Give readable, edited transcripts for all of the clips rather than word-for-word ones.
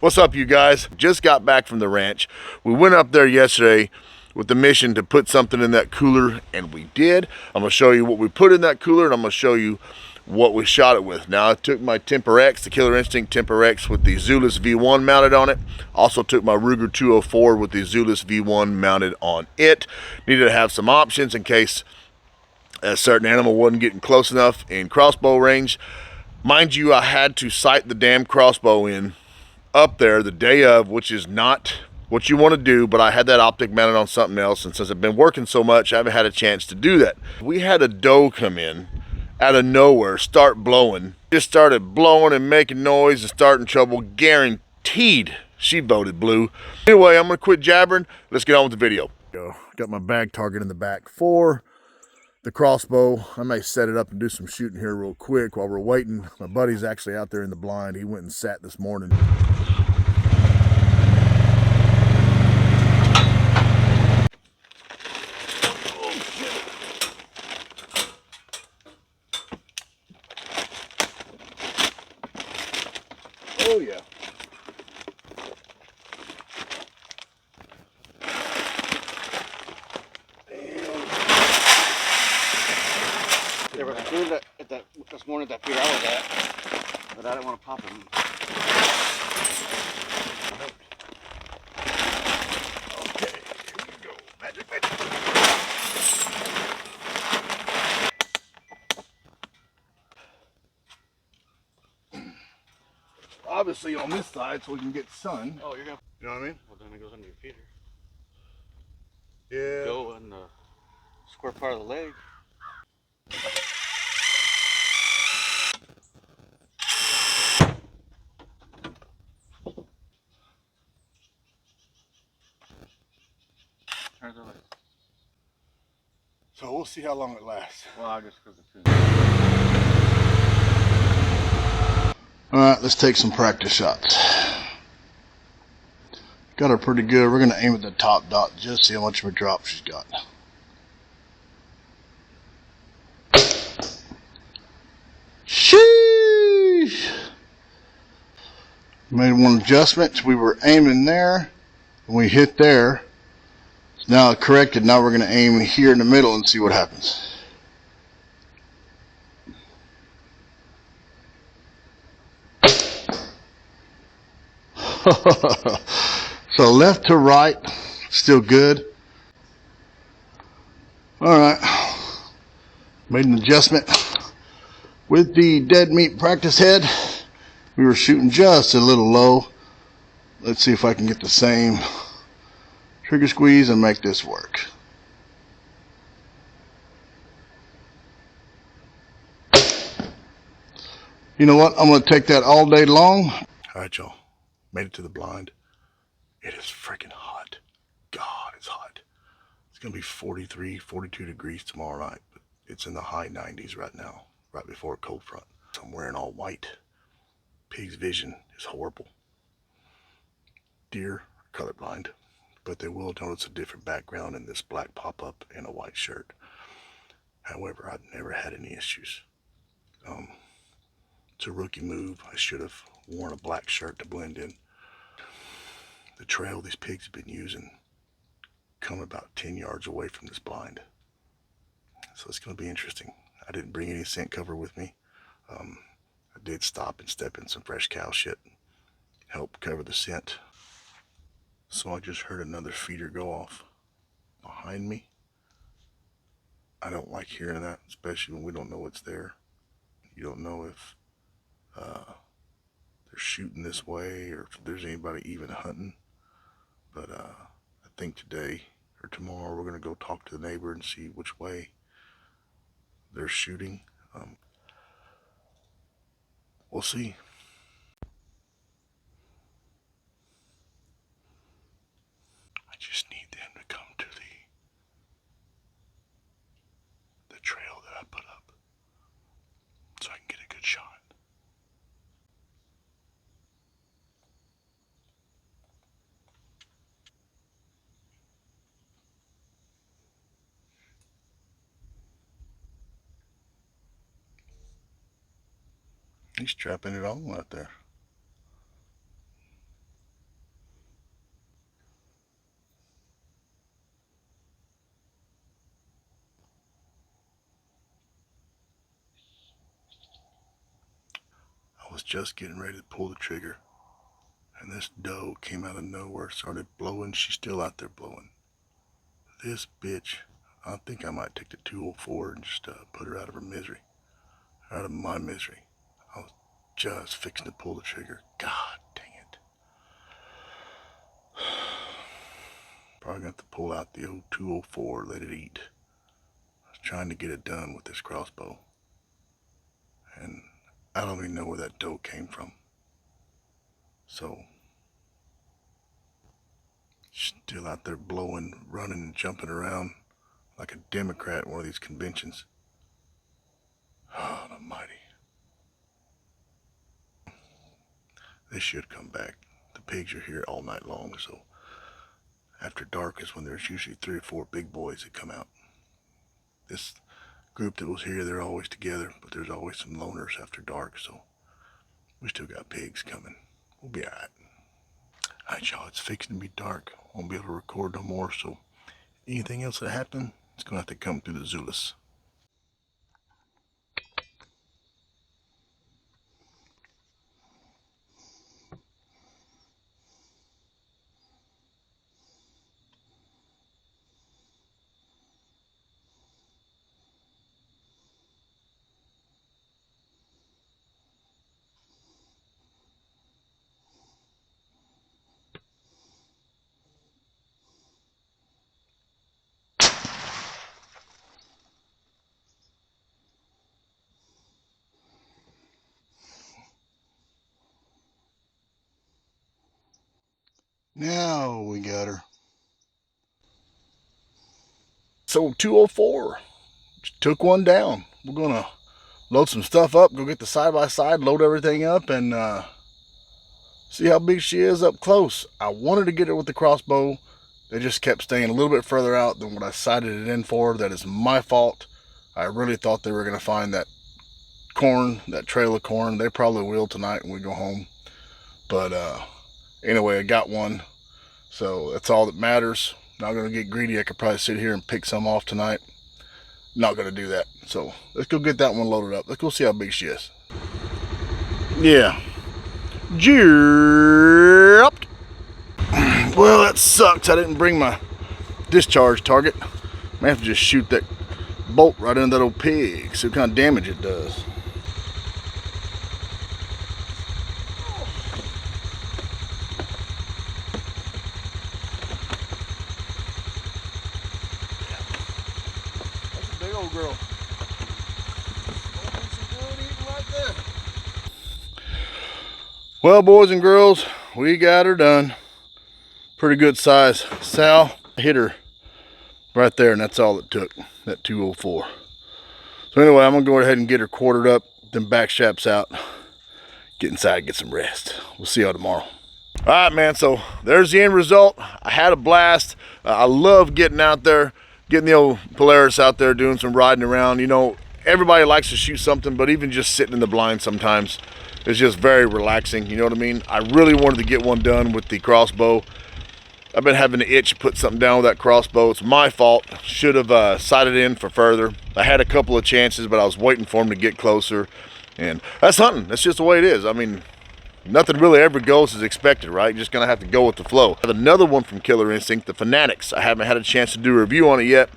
What's up, you guys? Just got back from the ranch. We went up there yesterday with the mission to put something in that cooler, and we did. I'm gonna show you what we put in that cooler, and I'm gonna show you what we shot it with. Now, I took my TemperX, the Killer Instinct TemperX with the Zulus V1 mounted on it. Also took my Ruger 204 with the Zulus V1 mounted on it. Needed to have some options in case a certain animal wasn't getting close enough in crossbow range. Mind you, I had to sight the damn crossbow in up there the day of, which is not what you want to do, but I had that optic mounted on something else, and since I've been working so much, I haven't had a chance to do that. We had a doe come in out of nowhere, start blowing. Just started blowing and making noise and starting trouble. Guaranteed she voted blue. Anyway, I'm gonna quit jabbering. Let's get on with the video. Got my bag target in the back for the crossbow. I may set it up and do some shooting here real quick while we're waiting. My buddy's actually out there in the blind. He went and sat this morning. Oh yeah. There was a dude this morning at that pier I was at, but I didn't want to pop him. Okay, here we go. Magic, magic. Obviously on this side so we can get sun. Oh, you're gonna. You know what I mean? Well, then it goes under your feeder. Yeah. Go in the square part of the leg. Turns the leg. So we'll see how long it lasts. Well, I just because it's. Alright, let's take some practice shots. Got her pretty good. We're going to aim at the top dot, just see how much of a drop she's got. Sheesh! Made one adjustment. We were aiming there, and we hit there. So now it corrected. Now we're going to aim here in the middle and see what happens. So left to right, still good. Alright, made an adjustment. With the dead meat practice head, we were shooting just a little low. Let's see if I can get the same trigger squeeze and make this work. You know what? I'm going to take that all day long. Alright, y'all. Made it to the blind. It is freaking hot. God, it's hot. It's going to be 43, 42 degrees tomorrow night. But it's in the high 90s right now, right before a cold front. So I'm wearing all white. Pig's vision is horrible. Deer are colorblind, but they will notice a different background in this black pop-up and a white shirt. However, I've never had any issues. It's a rookie move. I should have worn a black shirt to blend in. The trail these pigs have been using come about 10 yards away from this blind. So it's going to be interesting. I didn't bring any scent cover with me. I did stop and step in some fresh cow shit, help cover the scent. So I just heard another feeder go off behind me. I don't like hearing that, especially when we don't know it's there. You don't know if they're shooting this way or if there's anybody even hunting. But I think today or tomorrow we're going to go talk to the neighbor and see which way they're shooting. We'll see. I just need them to come to the trail that I put up so I can get a good shot. He's trapping it all out there. just getting ready to pull the trigger, and this doe came out of nowhere, started blowing. She's still out there blowing. This bitch, I think I might take the 204 and just put her out of her misery, out of my misery. I was just fixing to pull the trigger. God dang it. Probably got to pull out the old 204, let it eat. I was trying to get it done with this crossbow, and I don't even know where that doe came from. So, still out there blowing, running and jumping around like a Democrat at one of these conventions. Oh, almighty. They should come back. The pigs are here all night long, so after dark is when there's usually 3 or 4 big boys that come out. This group that was here, they're always together, but there's always some loners after dark, so we still got pigs coming. We'll be alright. Alright, y'all, it's fixing to be dark. I won't be able to record no more, so anything else that happened, it's going to have to come through the Zulus. Now we got her. So 204, just took one down. We're gonna load some stuff up, go get the side-by-side, load everything up, and see how big she is up close. I wanted to get her with the crossbow. They just kept staying a little bit further out than what I sighted it in for. That is my fault. I really thought they were gonna find that corn, that trail of corn. They probably will tonight when we go home. But anyway, I got one. So that's all that matters. Not gonna get greedy. I could probably sit here and pick some off tonight. Not gonna do that. So let's go get that one loaded up. Let's go see how big she is. Yeah. Jerped. Well, that sucks. I didn't bring my discharge target. I have to just shoot that bolt right into that old pig. See what kind of damage it does. Girl. Well, boys and girls, we got her done. Pretty good size. Sal hit her right there, and that's all it took, that 204. So anyway, I'm gonna go ahead and get her quartered up, then back straps out, get inside, get some rest. We'll see y'all tomorrow. All right, man, so there's the end result. I had a blast. I love getting out there, getting the old Polaris out there, doing some riding around. You know, everybody likes to shoot something, but even just sitting in the blind sometimes is just very relaxing. You know what I mean? I really wanted to get one done with the crossbow. I've been having the itch to put something down with that crossbow. It's my fault. Should have sighted in for further. I had a couple of chances, but I was waiting for him to get closer. And that's hunting. That's just the way it is. I mean, nothing really ever goes as expected, right? You're just gonna have to go with the flow. I have another one from Killer Instinct, the Fanatics. I haven't had a chance to do a review on it yet.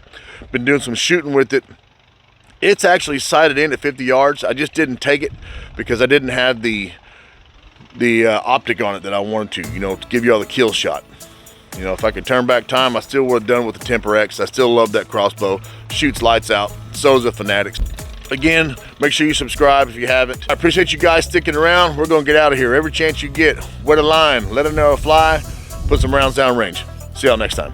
Been doing some shooting with it. It's actually sighted in at 50 yards. I just didn't take it because I didn't have the optic on it that I wanted to, you know, to give you all the kill shot. You know, if I could turn back time, I still would have done with the TemperX. I still love that crossbow. Shoots lights out. So does the Fanatics. Again, make sure you subscribe if you haven't. I appreciate you guys sticking around. We're gonna get out of here. Every chance you get, wet a line, let a arrow fly, put some rounds down range. See y'all next time.